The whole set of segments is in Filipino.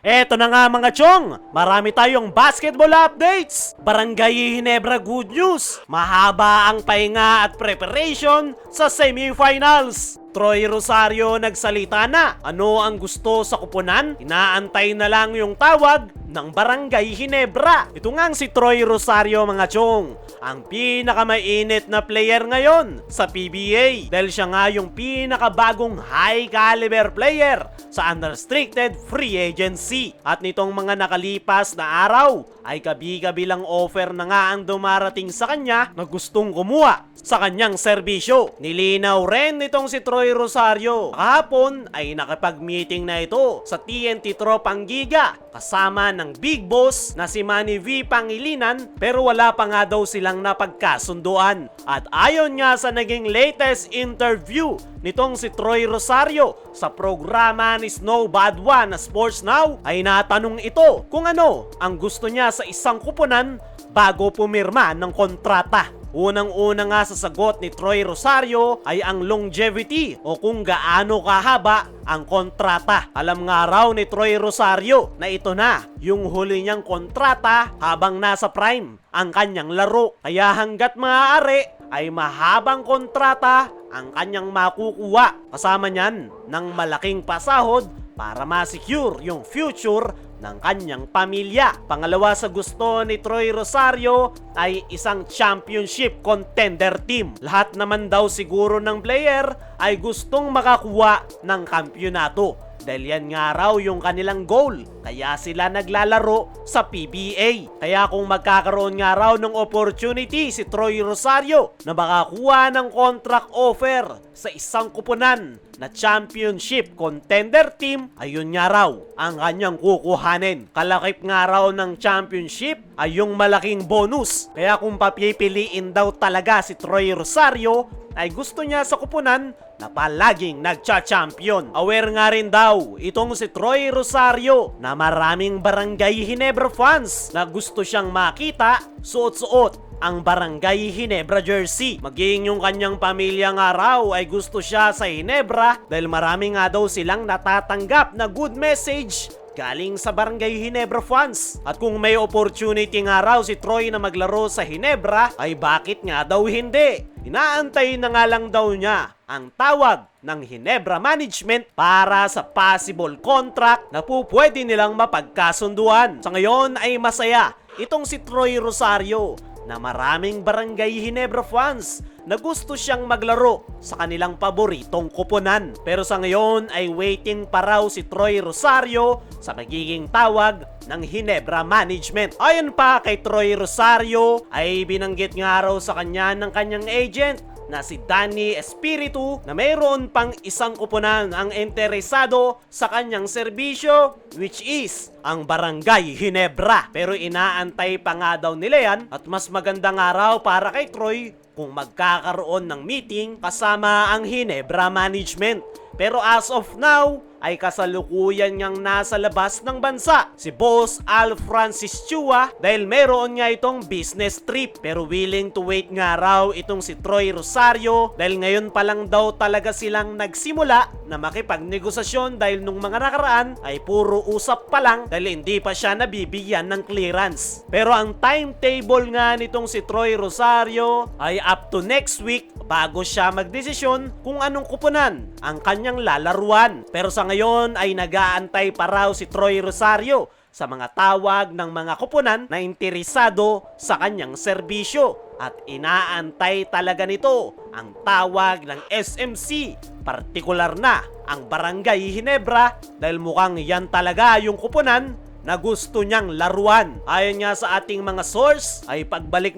Eto na nga mga chong, marami tayong basketball updates. Barangay Ginebra good news, mahaba ang pahinga at preparation sa semifinals. Troy Rosario nagsalita na. Ano ang gusto sa kupunan? Inaantay na lang yung tawag ng Barangay Ginebra. Ito nga si Troy Rosario mga chong, ang pinakamainit na player ngayon sa PBA dahil siya nga yung pinakabagong high caliber player sa unrestricted free agency. At nitong mga nakalipas na araw ay kabi-kabilang offer na nga ang dumarating sa kanya na gustong kumuha sa kanyang serbisyo. Nilinaw rin nitong si Troy Rosario. Kahapon ay nakipag-meeting na ito sa TNT Tropang Giga kasama ng Big Boss na si Manny V. Pangilinan, pero wala pa nga daw silang napagkasunduan. At ayon nga sa naging latest interview nitong si Troy Rosario sa programa ni Snow Badwa na Sports Now, ay natanong ito kung ano ang gusto niya sa isang kupunan bago pumirma ng kontrata. Unang-una nga sa sagot ni Troy Rosario ay ang longevity o kung gaano kahaba ang kontrata. Alam nga raw ni Troy Rosario na ito na yung huli niyang kontrata habang nasa prime ang kanyang laro. Kaya hanggat maaari ay mahabang kontrata ang kanyang makukuha. Kasama niyan ng malaking pasahod para ma-secure yung future ng kanyang pamilya. Pangalawa sa gusto ni Troy Rosario ay isang championship contender team. Lahat naman daw siguro ng player ay gustong makakuha ng kampyonato dahil yan nga raw yung kanilang goal. Kaya sila naglalaro sa PBA. Kaya kung magkakaroon nga raw ng opportunity si Troy Rosario na makakuha ng contract offer sa isang kupunan na championship contender team, ayun nga raw ang kanyang kukuhanin. Kalakip nga raw ng championship ay yung malaking bonus. Kaya kung papipiliin daw talaga si Troy Rosario, ay gusto niya sa kupunan na palaging nagcha-champion. Aware nga rin daw itong si Troy Rosario na maraming Barangay Ginebra fans na gusto siyang makita suot-suot ang Barangay Ginebra jersey. Maging yung kanyang pamilya nga raw ay gusto siya sa Ginebra dahil marami nga daw silang natatanggap na good message galing sa Barangay Ginebra fans. At kung may opportunity nga raw si Troy na maglaro sa Ginebra, ay bakit nga daw hindi? Inaantay na nga lang daw niya ang tawag ng Ginebra management para sa possible contract na pwede nilang mapagkasunduan. Sa ngayon ay masaya itong si Troy Rosario na maraming Barangay Ginebra fans na gusto siyang maglaro sa kanilang paboritong kupunan. Pero sa ngayon ay waiting pa raw si Troy Rosario sa magiging tawag ng Ginebra management. Ayon pa kay Troy Rosario ay binanggit nga raw sa kanya ng kanyang agent na si Danny Espiritu na mayroon pang isang kupunan ang interesado sa kanyang serbisyo, which is ang Barangay Ginebra. Pero inaantay pa nga daw nila yan at mas maganda nga raw para kay Troy kung magkakaroon ng meeting kasama ang Ginebra management. Pero as of now, ay kasalukuyan niyang nasa labas ng bansa si Boss Al Francis Chua dahil meron nga itong business trip. Pero willing to wait nga raw itong si Troy Rosario dahil ngayon pa lang daw talaga silang nagsimula na makipagnegosasyon dahil nung mga nakaraan ay puro usap pa lang dahil hindi pa siya nabibigyan ng clearance. Pero ang timetable nga nitong si Troy Rosario ay up to next week bago siya magdesisyon kung anong kupunan ang kanyang lalaruan. Pero sa ngayon ay nag-aantay pa raw si Troy Rosario sa mga tawag ng mga kupunan na interesado sa kanyang serbisyo. At inaantay talaga nito ang tawag ng SMC, partikular na ang Barangay Ginebra dahil mukhang yan talaga yung kupunan na gusto niyang laruan. Ayon nga sa ating mga source, ay pagbalik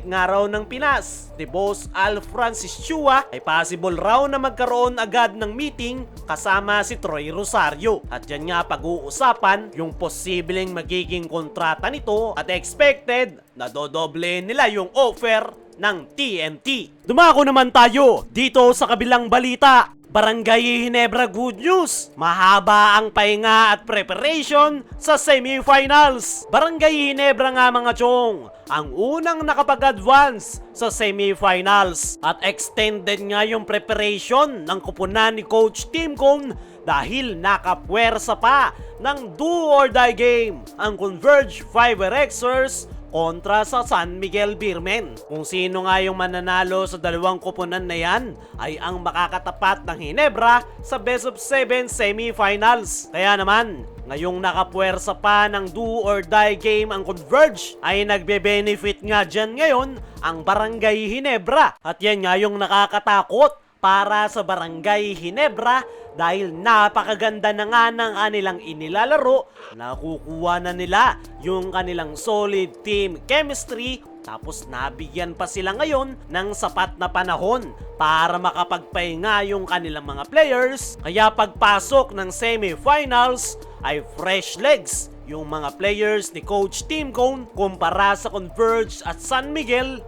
nga raw ng Pinas ni Boss Al Francis Chua ay possible raw na magkaroon agad ng meeting kasama si Troy Rosario. At yan nga pag-uusapan yung posibleng magiging kontrata nito at expected na dodoble nila yung offer ng TNT. Dumako naman tayo dito sa kabilang balita. Barangay Ginebra good news, mahaba ang pahinga at preparation sa semifinals. Barangay Ginebra nga mga chong, ang unang nakapag-advance sa semifinals at extended nga yung preparation ng kupunan ni Coach Tim Cone dahil nakapwersa pa ng do or die game ang Converge 5RXers kontra sa San Miguel Beermen. Kung sino nga yung mananalo sa dalawang koponan na yan ay ang makakatapat ng Ginebra sa Best of 7 semifinals. Kaya naman, ngayong nakapwersa pa ng do or die game ang Converge ay nagbe-benefit nga dyan ngayon ang Barangay Ginebra. At yan nga yung nakakatakot para sa Barangay Ginebra dahil napakaganda na nga ng kanilang inilalaro, nakukuha na nila yung kanilang solid team chemistry, tapos nabigyan pa sila ngayon ng sapat na panahon para makapagpahinga yung kanilang mga players. Kaya pagpasok ng semifinals ay fresh legs yung mga players ni Coach Tim Cone kumpara sa Converge at San Miguel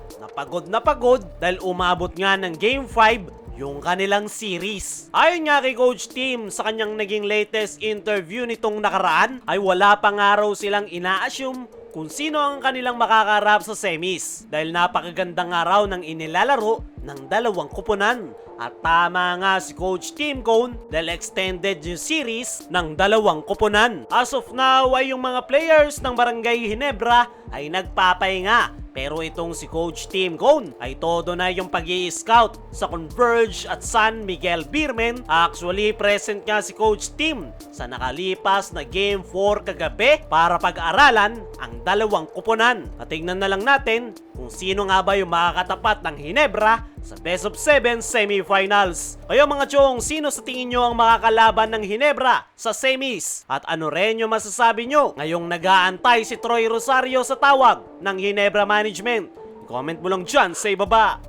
na pagod dahil umabot nga ng Game 5 yung kanilang series. Ayon nga kay Coach Tim sa kanyang naging latest interview nitong nakaraan ay wala pang araw silang ina-assume kung sino ang kanilang makakarap sa semis dahil napakagandang araw ng inilalaro ng dalawang koponan. At tama nga si Coach Tim Cone dahil extended yung series ng dalawang koponan. As of now ay yung mga players ng Barangay Ginebra ay nagpapahinga. Pero itong si Coach Tim Cone ay todo na yung pag-i-scout sa Converge at San Miguel Beermen. Actually, present nga si Coach Tim sa nakalipas na Game 4 kagabi para pag-aralan ang dalawang koponan. At tingnan na lang natin kung sino nga ba yung makakatapat ng Ginebra sa Best of 7 semifinals. Kayo mga chong, sino sa tingin nyo ang makakalaban ng Ginebra sa semis? At ano rin yung masasabi nyo ngayong nag-aantay si Troy Rosario sa tawag ng Ginebra Management? Comment mo lang dyan sa ibaba.